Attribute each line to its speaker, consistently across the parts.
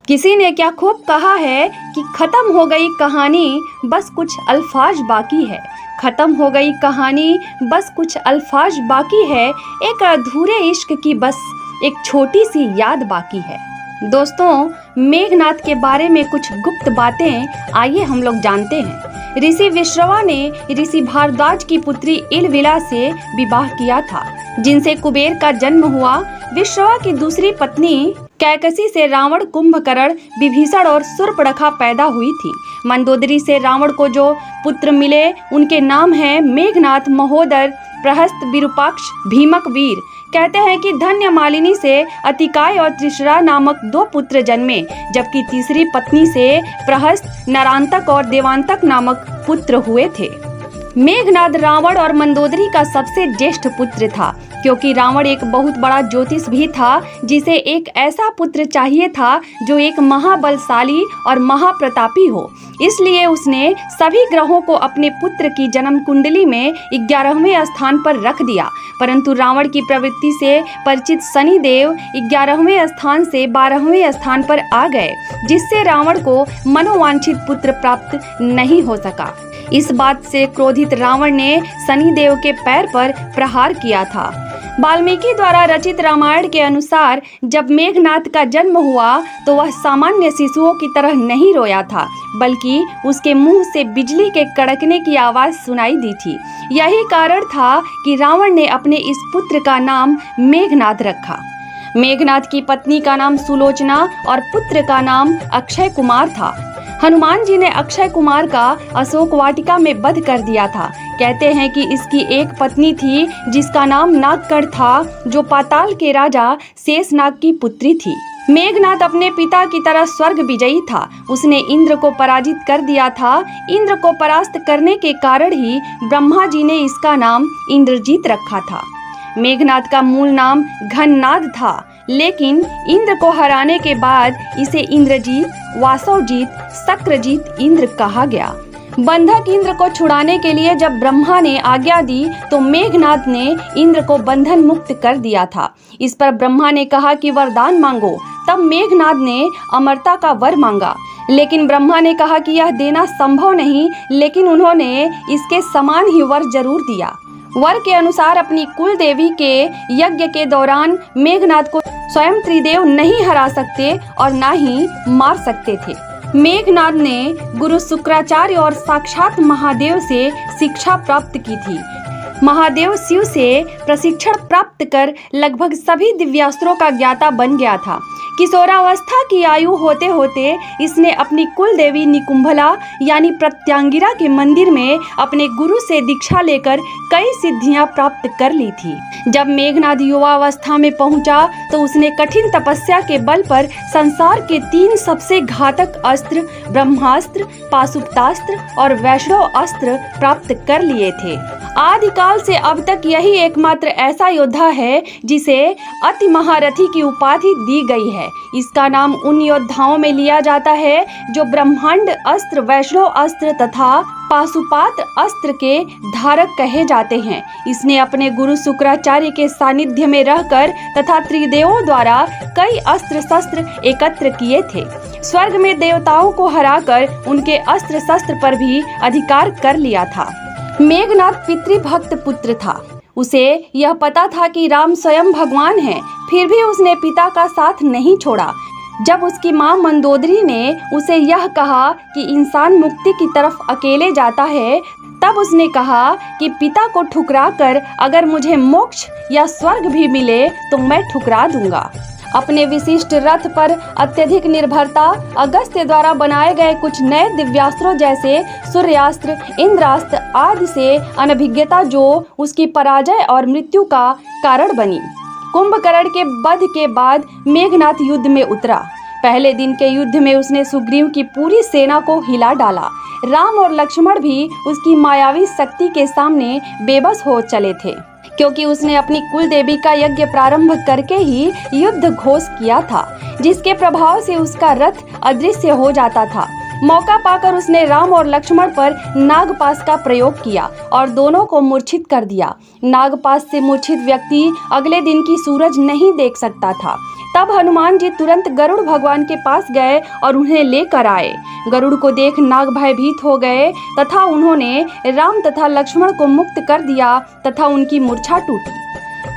Speaker 1: किसी ने क्या खूब कहा है कि खत्म हो गई कहानी, बस कुछ अल्फाज बाकी है। खत्म हो गई कहानी, बस कुछ अल्फाज बाकी है। एक अधूरे इश्क की बस एक छोटी सी याद बाकी है। दोस्तों, मेघनाद के बारे में कुछ गुप्त बातें आइए हम लोग जानते हैं। ऋषि विश्रवा ने ऋषि भारद्वाज की पुत्री इलविला से विवाह किया था, जिनसे कुबेर का जन्म हुआ। विश्रवा की दूसरी पत्नी कैकसी से रावण, कुंभकर्ण, विभीषण और शूर्पणखा पैदा हुई थी। मंदोदरी से रावण को जो पुत्र मिले उनके नाम हैं मेघनाद, महोदर, प्रहस्त, विरूपाक्ष, भीमक, वीर। कहते हैं कि धन्य मालिनी से अतिकाय और त्रिशरा नामक 2 पुत्र जन्मे, जबकि तीसरी पत्नी से प्रहस्त, नरांतक और देवांतक नामक पुत्र हुए थे। मेघनाद रावण और मंदोदरी का सबसे ज्येष्ठ पुत्र था, क्योंकि रावण एक बहुत बड़ा ज्योतिष भी था, जिसे एक ऐसा पुत्र चाहिए था जो एक महाबलशाली और महाप्रतापी हो। इसलिए उसने सभी ग्रहों को अपने पुत्र की जन्म कुंडली में 11वें स्थान पर रख दिया। परंतु रावण की प्रवृत्ति से परिचित शनिदेव 11वें स्थान से 12वें स्थान पर आ गए, जिससे रावण को मनोवांछित पुत्र प्राप्त नहीं हो सका। इस बात से क्रोधित रावण ने शनिदेव के पैर पर प्रहार किया था। वाल्मीकि द्वारा रचित रामायण के अनुसार जब मेघनाद का जन्म हुआ तो वह सामान्य शिशुओं की तरह नहीं रोया था, बल्कि उसके मुंह से बिजली के कड़कने की आवाज सुनाई दी थी। यही कारण था कि रावण ने अपने इस पुत्र का नाम मेघनाद रखा। मेघनाद की पत्नी का नाम सुलोचना और पुत्र का नाम अक्षय कुमार था। हनुमान जी ने अक्षय कुमार का अशोक वाटिका में वध कर दिया था। कहते हैं कि इसकी एक पत्नी थी जिसका नाम नागकर्ण था, जो पाताल के राजा शेषनाग की पुत्री थी। मेघनाद अपने पिता की तरह स्वर्ग विजयी था। उसने इंद्र को पराजित कर दिया था। इंद्र को परास्त करने के कारण ही ब्रह्मा जी ने इसका नाम इंद्रजीत रखा था। मेघनाद का मूल नाम घननाद था, लेकिन इंद्र को हराने के बाद इसे इंद्रजीत, वासवजीत, शक्रजीत इंद्र कहा गया। बंधक इंद्र को छुड़ाने के लिए जब ब्रह्मा ने आज्ञा दी तो मेघनाद ने इंद्र को बंधन मुक्त कर दिया था। इस पर ब्रह्मा ने कहा कि वरदान मांगो। तब मेघनाद ने अमरता का वर मांगा, लेकिन ब्रह्मा ने कहा कि यह देना संभव नहीं, लेकिन उन्होंने इसके समान ही वर जरूर दिया। वर के अनुसार अपनी कुल देवी के यज्ञ के दौरान मेघनाद को स्वयं त्रिदेव नहीं हरा सकते और ना ही मार सकते थे। मेघनाद ने गुरु शुक्राचार्य और साक्षात महादेव से शिक्षा प्राप्त की थी। महादेव शिव से प्रशिक्षण प्राप्त कर लगभग सभी दिव्यास्त्रों का ज्ञाता बन गया था। किशोरावस्था की आयु होते होते इसने अपनी कुल देवी निकुंभला यानी प्रत्यांगिरा के मंदिर में अपने गुरु से दीक्षा लेकर कई सिद्धियां प्राप्त कर ली थी। जब मेघनाद युवावस्था में पहुंचा तो उसने कठिन तपस्या के बल पर संसार के 3 सबसे घातक अस्त्र ब्रह्मास्त्र, पाशुपतास्त्र और वैष्णव अस्त्र प्राप्त कर लिए थे। आदिकाल से अब तक यही एकमात्र ऐसा योद्धा है जिसे अति महारथी की उपाधि दी गई है। इसका नाम उन योद्धाओं में लिया जाता है जो ब्रह्मांड अस्त्र, वैष्णव अस्त्र तथा पाशुपात अस्त्र के धारक कहे जाते हैं। इसने अपने गुरु शुक्राचार्य के सानिध्य में रहकर तथा त्रिदेवों द्वारा कई अस्त्र शस्त्र एकत्र किए थे। स्वर्ग में देवताओं को हराकर उनके अस्त्र शस्त्र पर भी अधिकार कर लिया था। मेघनाद पितृभक्त पुत्र था। उसे यह पता था कि राम स्वयं भगवान है, फिर भी उसने पिता का साथ नहीं छोड़ा। जब उसकी माँ मंदोदरी ने उसे यह कहा कि इंसान मुक्ति की तरफ अकेले जाता है, तब उसने कहा कि पिता को ठुकरा कर अगर मुझे मोक्ष या स्वर्ग भी मिले तो मैं ठुकरा दूंगा। अपने विशिष्ट रथ पर अत्यधिक निर्भरता, अगस्त्य द्वारा बनाए गए कुछ नए दिव्यास्त्रों जैसे सूर्यास्त्र, इंद्रास्त्र आदि से अनभिज्ञता जो उसकी पराजय और मृत्यु का कारण बनी। कुंभकर्ण के वध के बाद मेघनाद युद्ध में उतरा। पहले दिन के युद्ध में उसने सुग्रीव की पूरी सेना को हिला डाला। राम और लक्ष्मण भी उसकी मायावी शक्ति के सामने बेबस हो चले थे, क्योंकि उसने अपनी कुल देवी का यज्ञ प्रारंभ करके ही युद्ध घोष किया था, जिसके प्रभाव से उसका रथ अदृश्य हो जाता था। मौका पाकर उसने राम और लक्ष्मण पर नागपाश का प्रयोग किया और दोनों को मूर्छित कर दिया। नागपाश से मूर्छित व्यक्ति अगले दिन की सूरज नहीं देख सकता था। तब हनुमान जी तुरंत गरुड़ भगवान के पास गए और उन्हें लेकर आए। गरुड़ को देख नाग भयभीत हो गए तथा उन्होंने राम तथा लक्ष्मण को मुक्त कर दिया तथा उनकी मूर्छा टूटी।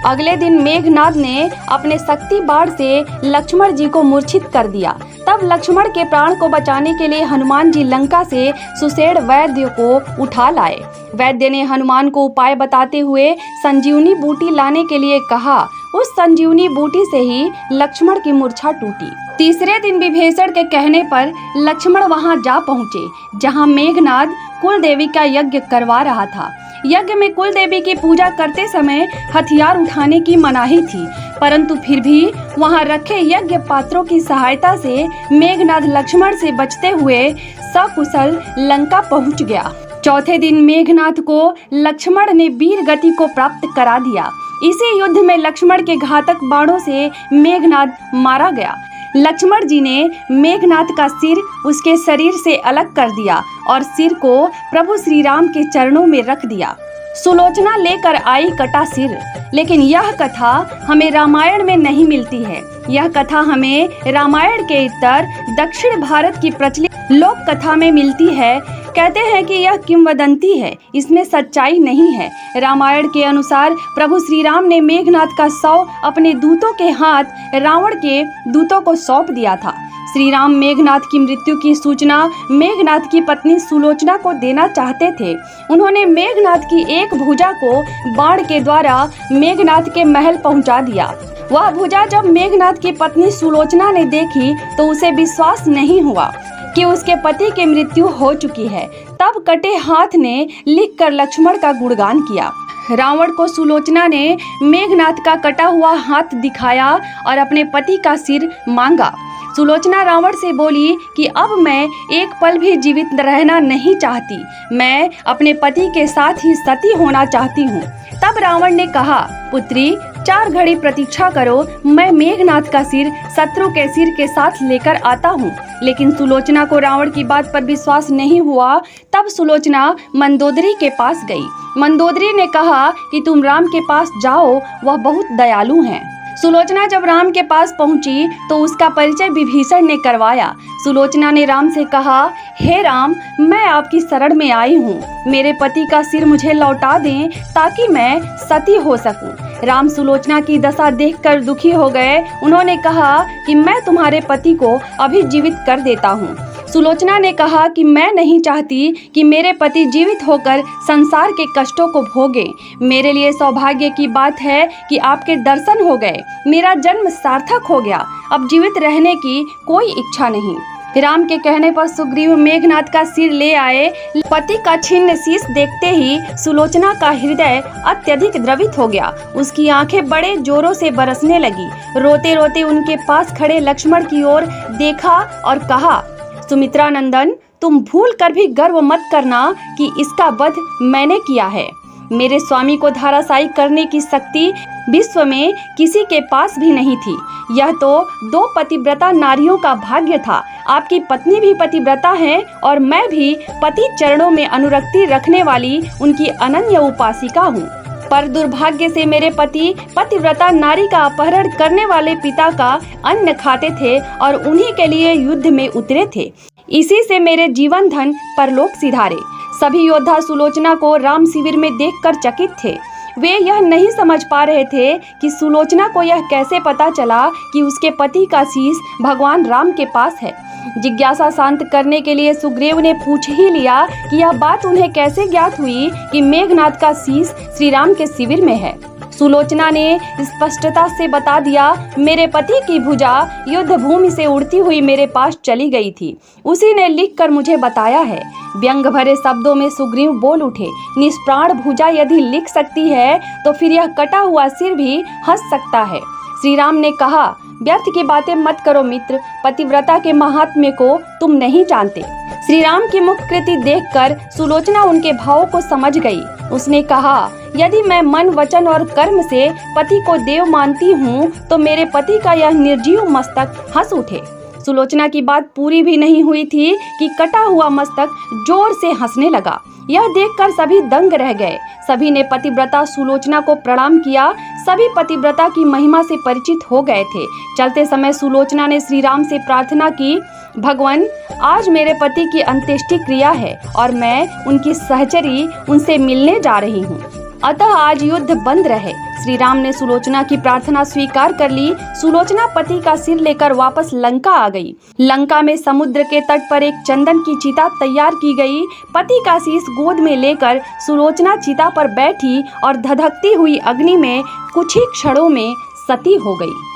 Speaker 1: अगले दिन मेघनाद ने अपने शक्ति बाण से लक्ष्मण जी को मूर्छित कर दिया। तब लक्ष्मण के प्राण को बचाने के लिए हनुमान जी लंका से सुषेण वैद्य को उठा लाए। वैद्य ने हनुमान को उपाय बताते हुए संजीवनी बूटी लाने के लिए कहा। उस संजीवनी बूटी से ही लक्ष्मण की मूर्छा टूटी। तीसरे दिन विभीषण के कहने पर लक्ष्मण वहां जा पहुँचे जहां मेघनाद कुल देवी का यज्ञ करवा रहा था। यज्ञ में कुल देवी की पूजा करते समय हथियार उठाने की मनाही थी, परंतु फिर भी वहां रखे यज्ञ पात्रों की सहायता से मेघनाद लक्ष्मण से बचते हुए सकुशल लंका पहुंच गया। चौथे दिन मेघनाद को लक्ष्मण ने वीर गति को प्राप्त करा दिया। इसी युद्ध में लक्ष्मण के घातक बाणों से मेघनाद मारा गया। लक्ष्मण जी ने मेघनाद का सिर उसके शरीर से अलग कर दिया और सिर को प्रभु श्री राम के चरणों में रख दिया। सुलोचना लेकर आई कटा सिर। लेकिन यह कथा हमें रामायण में नहीं मिलती है। यह कथा हमें रामायण के इतर दक्षिण भारत की प्रचलित लोक कथा में मिलती है। कहते हैं कि यह किंवदंती है, इसमें सच्चाई नहीं है। रामायण के अनुसार प्रभु श्री राम ने मेघनाद का शव अपने दूतों के हाथ रावण के दूतों को सौंप दिया था। श्री राम मेघनाद की मृत्यु की सूचना मेघनाद की पत्नी सुलोचना को देना चाहते थे। उन्होंने मेघनाद की एक भुजा को बाण के द्वारा मेघनाद के महल पहुंचा दिया। वह भुजा जब मेघनाद की पत्नी सुलोचना ने देखी तो उसे विश्वास नहीं हुआ कि उसके पति की मृत्यु हो चुकी है। तब कटे हाथ ने लिखकर लक्ष्मण का गुणगान किया। रावण को सुलोचना ने मेघनाद का कटा हुआ हाथ दिखाया और अपने पति का सिर मांगा। सुलोचना रावण से बोली कि अब मैं एक पल भी जीवित रहना नहीं चाहती, मैं अपने पति के साथ ही सती होना चाहती हूँ। तब रावण ने कहा, पुत्री 4 घड़ी प्रतीक्षा करो, मैं मेघनाद का सिर शत्रु के सिर के साथ लेकर आता हूँ। लेकिन सुलोचना को रावण की बात पर विश्वास नहीं हुआ। तब सुलोचना मंदोदरी के पास गई। मंदोदरी ने कहा कि तुम राम के पास जाओ, वह बहुत दयालु हैं। सुलोचना जब राम के पास पहुंची तो उसका परिचय विभीषण ने करवाया। सुलोचना ने राम से कहा, हे राम, मैं आपकी शरण में आई हूँ, मेरे पति का सिर मुझे लौटा दें ताकि मैं सती हो सकूं। राम सुलोचना की दशा देखकर दुखी हो गए। उन्होंने कहा कि मैं तुम्हारे पति को अभी जीवित कर देता हूँ। सुलोचना ने कहा कि मैं नहीं चाहती कि मेरे पति जीवित होकर संसार के कष्टों को भोगें। मेरे लिए सौभाग्य की बात है कि आपके दर्शन हो गए, मेरा जन्म सार्थक हो गया, अब जीवित रहने की कोई इच्छा नहीं। राम के कहने पर सुग्रीव मेघनाद का सिर ले आए। पति का छिन्न शीश देखते ही सुलोचना का हृदय अत्यधिक द्रवित हो गया। उसकी आंखें बड़े जोरों से बरसने लगी। रोते रोते उनके पास खड़े लक्ष्मण की ओर देखा और कहा, सुमित्रा नंदन, तुम भूल कर भी गर्व मत करना कि इसका वध मैंने किया है। मेरे स्वामी को धराशायी करने की शक्ति विश्व में किसी के पास भी नहीं थी। यह तो 2 पतिव्रता नारियों का भाग्य था। आपकी पत्नी भी पतिव्रता है और मैं भी पति चरणों में अनुरक्ति रखने वाली उनकी अनन्य उपासिका हूँ। पर दुर्भाग्य से मेरे पति पतिव्रता नारी का अपहरण करने वाले पिता का अन्न खाते थे और उन्हीं के लिए युद्ध में उतरे थे। इसी से मेरे जीवन धन परलोक सिधारे। सभी योद्धा सुलोचना को राम शिविर में देखकर चकित थे। वे यह नहीं समझ पा रहे थे कि सुलोचना को यह कैसे पता चला कि उसके पति का शीश भगवान राम के पास है। जिज्ञासा शांत करने के लिए सुग्रीव ने पूछ ही लिया कि यह बात उन्हें कैसे ज्ञात हुई कि मेघनाद का शीश श्री राम के शिविर में है। सुलोचना ने स्पष्टता से बता दिया, मेरे पति की भुजा युद्ध भूमि से उड़ती हुई मेरे पास चली गई थी, उसी ने लिखकर मुझे बताया है। व्यंग भरे शब्दों में सुग्रीव बोल उठे, निष्प्राण भुजा यदि लिख सकती है तो फिर यह कटा हुआ सिर भी हंस सकता है। श्री राम ने कहा, व्यर्थ की बातें मत करो मित्र, पतिव्रता के महात्म्य को तुम नहीं जानते। श्री राम की मुख कृति देखकर सुलोचना उनके भावों को समझ गई। उसने कहा, यदि मैं मन वचन और कर्म से पति को देव मानती हूँ तो मेरे पति का यह निर्जीव मस्तक हंस उठे। सुलोचना की बात पूरी भी नहीं हुई थी कि कटा हुआ मस्तक जोर से हंसने लगा। यह देखकर सभी दंग रह गए। सभी ने पतिव्रता सुलोचना को प्रणाम किया। सभी पतिव्रता की महिमा से परिचित हो गए थे। चलते समय सुलोचना ने श्री राम से प्रार्थना की, भगवान, आज मेरे पति की अंत्येष्टि क्रिया है और मैं उनकी सहचरी उनसे मिलने जा रही हूँ, अतः आज युद्ध बंद रहे। श्री राम ने सुलोचना की प्रार्थना स्वीकार कर ली। सुलोचना पति का सिर लेकर वापस लंका आ गई। लंका में समुद्र के तट पर एक चंदन की चिता तैयार की गई। पति का शीश गोद में लेकर सुलोचना चिता पर बैठी और धधकती हुई अग्नि में कुछ ही क्षणों में सती हो गई।